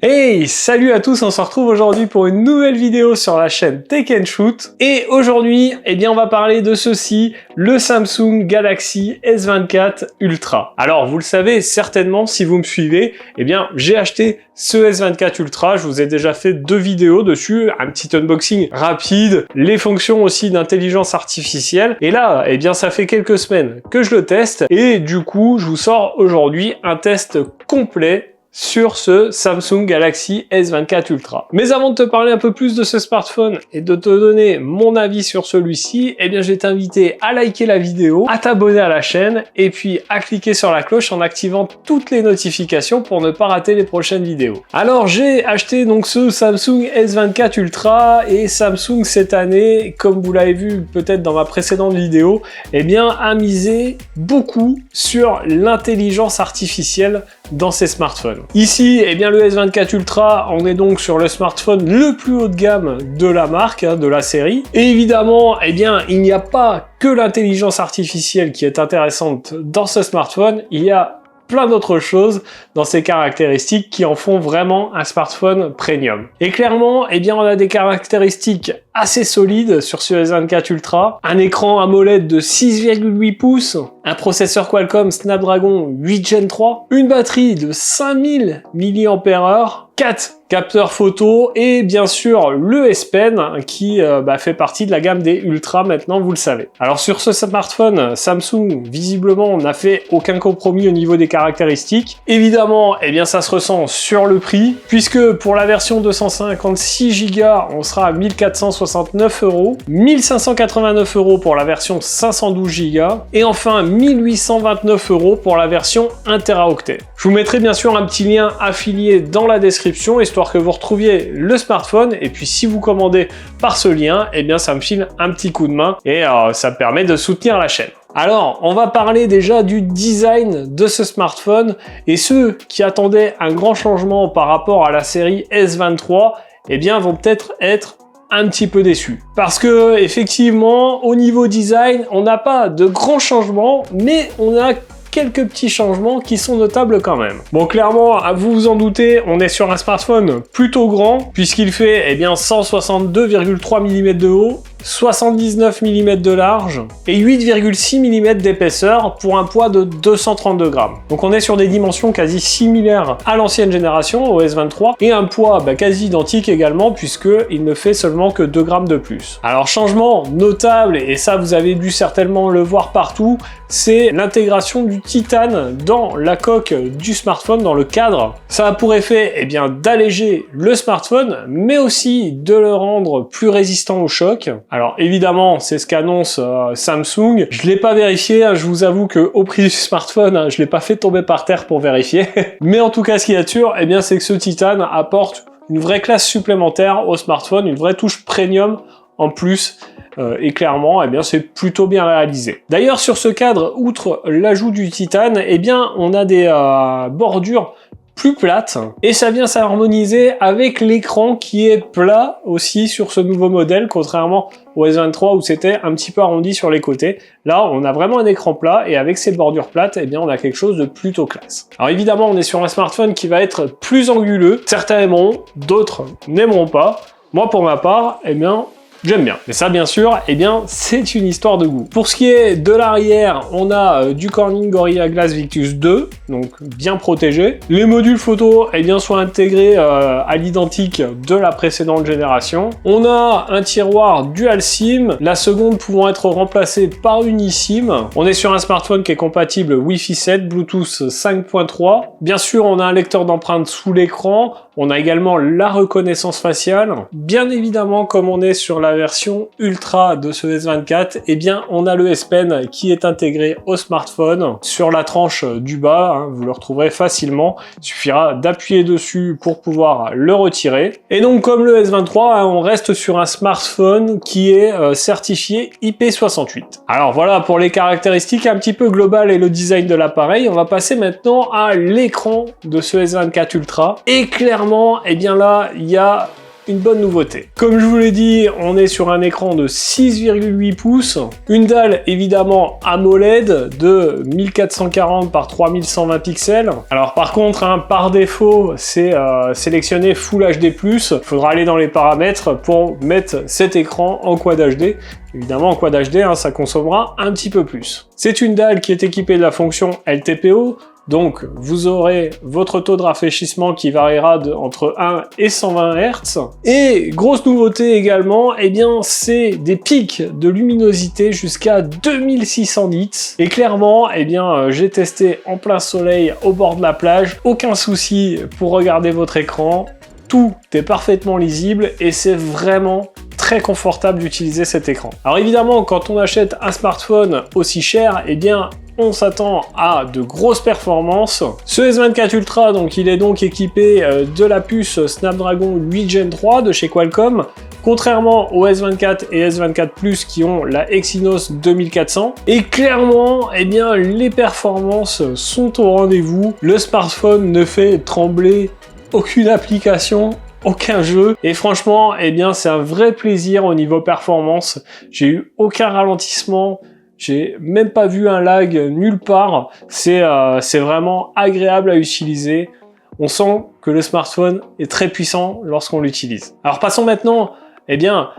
Hey, salut à tous, on se retrouve aujourd'hui pour une nouvelle vidéo sur la chaîne Tech & Shoot. Et aujourd'hui, on va parler de ceci, le Samsung Galaxy S24 Ultra. Alors, vous le savez certainement si vous me suivez, j'ai acheté ce S24 Ultra, je vous ai déjà fait 2 vidéos dessus, un petit unboxing rapide, les fonctions aussi d'intelligence artificielle. Et là, ça fait quelques semaines que je le teste et du coup, je vous sors aujourd'hui un test complet sur ce Samsung Galaxy S24 Ultra. Mais avant de te parler un peu plus de ce smartphone et de te donner mon avis sur celui-ci, je vais t'inviter à liker la vidéo, à t'abonner à la chaîne et puis à cliquer sur la cloche en activant toutes les notifications pour ne pas rater les prochaines vidéos. Alors j'ai acheté donc ce Samsung S24 Ultra et Samsung cette année, comme vous l'avez vu peut-être dans ma précédente vidéo, a misé beaucoup sur l'intelligence artificielle dans ses smartphones. Ici, le S24 Ultra, on est donc sur le smartphone le plus haut de gamme de la marque, de la série. Et évidemment, il n'y a pas que l'intelligence artificielle qui est intéressante dans ce smartphone, il y a plein d'autres choses dans ses caractéristiques qui en font vraiment un smartphone premium. Et clairement, on a des caractéristiques assez solides sur ce S24 Ultra. Un écran AMOLED de 6,8 pouces, un processeur Qualcomm Snapdragon 8 Gen 3, une batterie de 5000 mAh, 4 capteurs photo et bien sûr le S Pen qui fait partie de la gamme des Ultra maintenant, vous le savez. Alors sur ce smartphone, Samsung visiblement n'a fait aucun compromis au niveau des caractéristiques. Évidemment, ça se ressent sur le prix puisque pour la version 256 Go, on sera à 1469 €, 1589 € pour la version 512 Go et enfin 1829 € pour la version 1 Teraoctet. Je vous mettrai bien sûr un petit lien affilié dans la description histoire que vous retrouviez le smartphone et puis si vous commandez par ce lien, ça me file un petit coup de main et ça me permet de soutenir la chaîne. Alors, on va parler déjà du design de ce smartphone et ceux qui attendaient un grand changement par rapport à la série S23, vont peut-être être un petit peu déçus. Parce que, effectivement, au niveau design, on n'a pas de grands changements, mais on a quelques petits changements qui sont notables quand même. Bon, clairement, vous vous en doutez, on est sur un smartphone plutôt grand, puisqu'il fait 162,3 mm de haut, 79 mm de large et 8,6 mm d'épaisseur pour un poids de 232 grammes. Donc on est sur des dimensions quasi similaires à l'ancienne génération, au S23, et un poids quasi identique également puisqu'il ne fait seulement que 2 grammes de plus. Alors changement notable, et ça vous avez dû certainement le voir partout, c'est l'intégration du titane dans la coque du smartphone, dans le cadre. Ça a pour effet d'alléger le smartphone, mais aussi de le rendre plus résistant au choc. Alors évidemment, c'est ce qu'annonce Samsung. Je l'ai pas vérifié, je vous avoue que au prix du smartphone, je l'ai pas fait tomber par terre pour vérifier. Mais en tout cas, ce qu'il y a de sûr, c'est que ce titane apporte une vraie classe supplémentaire au smartphone, une vraie touche premium en plus. Et clairement, c'est plutôt bien réalisé. D'ailleurs, sur ce cadre, outre l'ajout du titane, on a des bordures plus plate et ça vient s'harmoniser avec l'écran qui est plat aussi sur ce nouveau modèle, contrairement au S23 où c'était un petit peu arrondi sur les côtés. Là on a vraiment un écran plat et avec ces bordures plates on a quelque chose de plutôt classe. Alors évidemment on est sur un smartphone qui va être plus anguleux, certains aimeront, d'autres n'aimeront pas. Moi pour ma part j'aime bien. Mais ça, bien sûr, c'est une histoire de goût. Pour ce qui est de l'arrière, on a du Corning Gorilla Glass Victus 2, donc bien protégé. Les modules photo, sont intégrés à l'identique de la précédente génération. On a un tiroir dual SIM, la seconde pouvant être remplacée par une eSIM. On est sur un smartphone qui est compatible Wi-Fi 7, Bluetooth 5.3. Bien sûr, on a un lecteur d'empreintes sous l'écran. On a également la reconnaissance faciale. Bien évidemment, comme on est sur la version Ultra de ce S24, on a le S Pen qui est intégré au smartphone sur la tranche du bas. Vous le retrouverez facilement. Il suffira d'appuyer dessus pour pouvoir le retirer. Et donc, comme le S23, on reste sur un smartphone qui est certifié IP68. Alors voilà pour les caractéristiques un petit peu globales et le design de l'appareil. On va passer maintenant à l'écran de ce S24 Ultra. Et clairement, là, il y a une bonne nouveauté. Comme je vous l'ai dit, on est sur un écran de 6,8 pouces, une dalle évidemment AMOLED de 1440 par 3120 pixels. Alors par contre, hein, par défaut, c'est sélectionné Full HD+. Il faudra aller dans les paramètres pour mettre cet écran en Quad HD. Évidemment, en Quad HD, hein, ça consommera un petit peu plus. C'est une dalle qui est équipée de la fonction LTPO. Donc, vous aurez votre taux de rafraîchissement qui variera entre 1 et 120 Hz. Et grosse nouveauté également, eh bien, c'est des pics de luminosité jusqu'à 2600 nits. Et clairement, eh bien, j'ai testé en plein soleil au bord de la plage. Aucun souci pour regarder votre écran. Tout est parfaitement lisible et c'est vraiment très confortable d'utiliser cet écran. Alors évidemment, quand on achète un smartphone aussi cher, eh bien, on s'attend à de grosses performances. Ce S24 Ultra, donc, il est donc équipé de la puce Snapdragon 8 Gen 3 de chez Qualcomm, contrairement au S24 et S24 Plus qui ont la Exynos 2400. Et clairement, eh bien, les performances sont au rendez-vous. Le smartphone ne fait trembler aucune application, aucun jeu, et franchement, eh bien, c'est un vrai plaisir au niveau performance. J'ai eu aucun ralentissement, j'ai même pas vu un lag nulle part. C'est vraiment agréable à utiliser. On sent que le smartphone est très puissant lorsqu'on l'utilise. Alors passons maintenant, eh bien,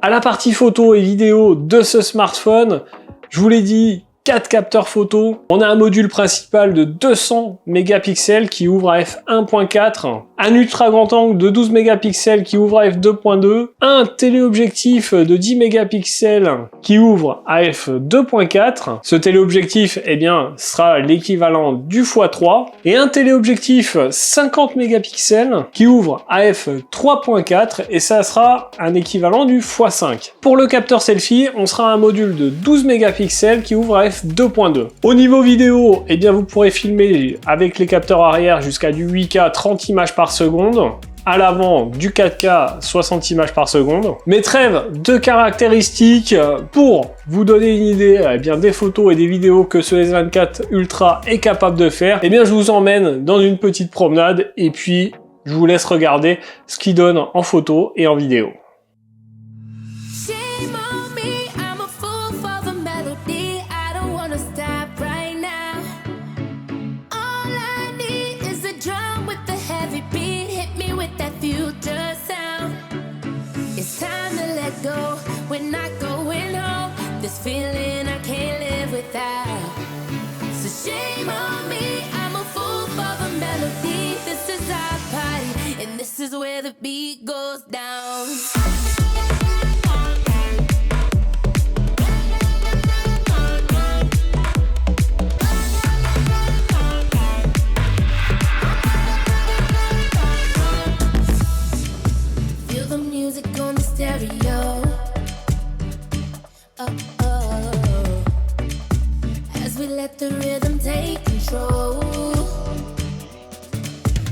à la partie photo et vidéo de ce smartphone. Je vous l'ai dit, 4 capteurs photo. On a un module principal de 200 mégapixels qui ouvre à f1.4, un ultra grand angle de 12 mégapixels qui ouvre à f2.2, un téléobjectif de 10 mégapixels qui ouvre à f2.4. Ce téléobjectif, eh bien, sera l'équivalent du x3 et un téléobjectif 50 mégapixels qui ouvre à f3.4 et ça sera un équivalent du x5. Pour le capteur selfie, on sera un module de 12 mégapixels qui ouvre à f2.2. Au niveau vidéo, eh bien, vous pourrez filmer avec les capteurs arrière jusqu'à du 8K 30 images par seconde. À l'avant du 4K 60 images par seconde. Mais trêve de caractéristiques pour vous donner une idée eh bien, des photos et des vidéos que ce S24 Ultra est capable de faire. Eh bien, je vous emmène dans une petite promenade et puis je vous laisse regarder ce qu'il donne en photo et en vidéo. Feeling I can't live without. So shame on me, I'm a fool for the melody. This is our party, and this is where the beat goes down. Feel the music on the stereo. Let the rhythm take control.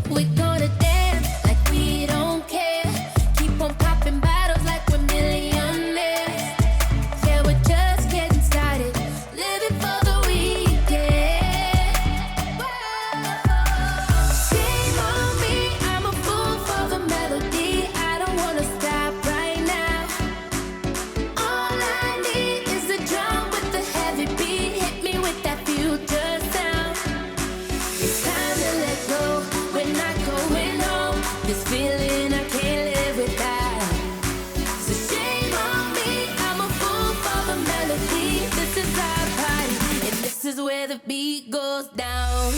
We're gonna dance like we don't care. Keep on popping bottles like we're millionaires. Yeah, we're just getting started. Living for the weekend. Shame on me, I'm a fool for the melody. I don't wanna stop right now. All I need is a drum with the heavy beat. Hit me with that future sound. It's time to let go. We're not going home. This feeling I can't live without. So shame on me, I'm a fool for the melody. This is our party, and this is where the beat goes down.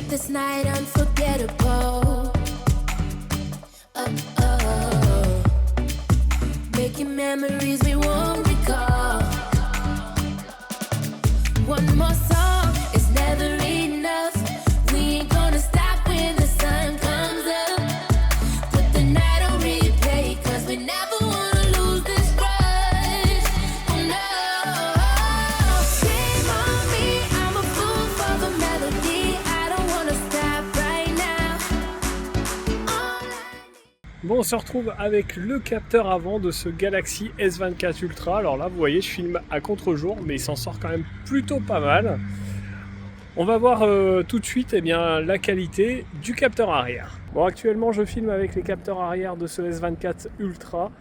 This night unforgettable. Making memories we won't recall. One more song is never enough. We ain't gonna stop when the sun comes up. Put the night on replay, 'cause we never wanna lose this rush. on se retrouve avec le capteur avant de ce Galaxy S24 Ultra. Alors là, vous voyez, je filme à contre-jour, mais il s'en sort quand même plutôt pas mal. On va voir tout de suite la qualité du capteur arrière. Bon, actuellement, je filme avec les capteurs arrière de ce S24 Ultra.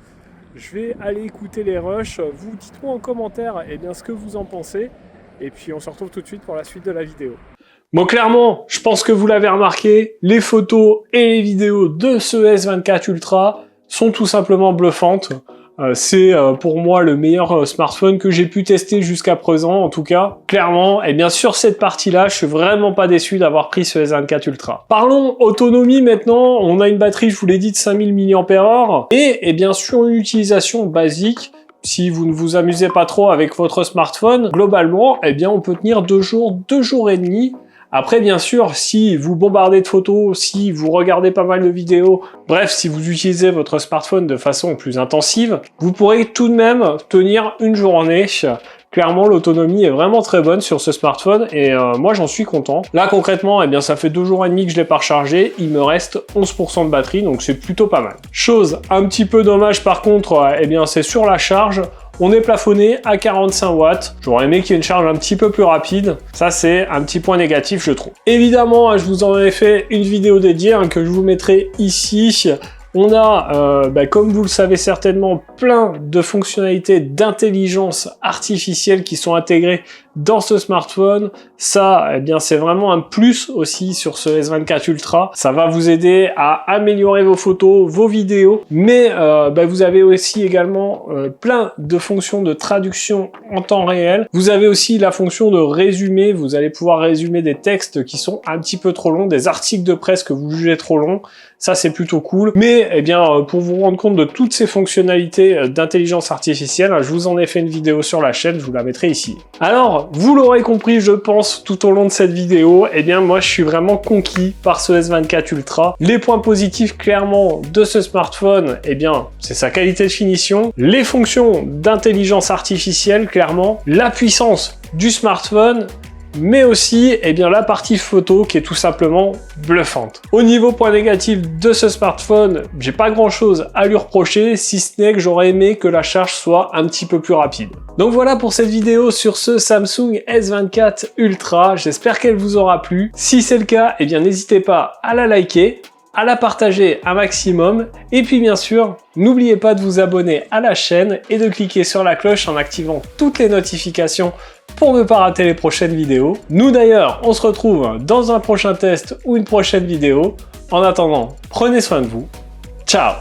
Je vais aller écouter les rushs. Vous dites-moi en commentaire ce que vous en pensez. Et puis, on se retrouve tout de suite pour la suite de la vidéo. Bon, clairement, je pense que vous l'avez remarqué, les photos et les vidéos de ce S24 Ultra sont tout simplement bluffantes. C'est pour moi le meilleur smartphone que j'ai pu tester jusqu'à présent, en tout cas. Clairement, sur cette partie-là, je suis vraiment pas déçu d'avoir pris ce S24 Ultra. Parlons autonomie maintenant. On a une batterie, je vous l'ai dit, de 5000 mAh et sur une utilisation basique. Si vous ne vous amusez pas trop avec votre smartphone, globalement, on peut tenir 2 jours et demi. Après, bien sûr, si vous bombardez de photos, si vous regardez pas mal de vidéos, bref, si vous utilisez votre smartphone de façon plus intensive, vous pourrez tout de même tenir une journée. Clairement, l'autonomie est vraiment très bonne sur ce smartphone et moi, j'en suis content. Là, concrètement, ça fait 2 jours et demi que je l'ai pas rechargé. Il me reste 11% de batterie, donc c'est plutôt pas mal. Chose un petit peu dommage, par contre, c'est sur la charge. On est plafonné à 45 watts. J'aurais aimé qu'il y ait une charge un petit peu plus rapide. Ça, c'est un petit point négatif, je trouve. Évidemment, je vous en ai fait une vidéo dédiée que je vous mettrai ici. On a, comme vous le savez certainement, plein de fonctionnalités d'intelligence artificielle qui sont intégrées dans ce smartphone. Ça, c'est vraiment un plus aussi sur ce S24 Ultra. Ça va vous aider à améliorer vos photos, vos vidéos, mais vous avez aussi également plein de fonctions de traduction en temps réel. Vous avez aussi la fonction de résumé. Vous allez pouvoir résumer des textes qui sont un petit peu trop longs, des articles de presse que vous jugez trop longs. Ça, c'est plutôt cool. Mais, pour vous rendre compte de toutes ces fonctionnalités d'intelligence artificielle, je vous en ai fait une vidéo sur la chaîne, je vous la mettrai ici. Alors, vous l'aurez compris, je pense, tout au long de cette vidéo, moi, je suis vraiment conquis par ce S24 Ultra. Les points positifs, clairement, de ce smartphone, c'est sa qualité de finition, les fonctions d'intelligence artificielle, clairement, la puissance du smartphone, mais aussi la partie photo qui est tout simplement bluffante. Au niveau point négatif de ce smartphone, j'ai pas grand chose à lui reprocher, si ce n'est que j'aurais aimé que la charge soit un petit peu plus rapide. Donc voilà pour cette vidéo sur ce Samsung S24 Ultra, j'espère qu'elle vous aura plu. Si c'est le cas, n'hésitez pas à la liker, à la partager un maximum, et puis bien sûr, n'oubliez pas de vous abonner à la chaîne et de cliquer sur la cloche en activant toutes les notifications pour ne pas rater les prochaines vidéos. Nous d'ailleurs, on se retrouve dans un prochain test ou une prochaine vidéo. En attendant, prenez soin de vous. Ciao!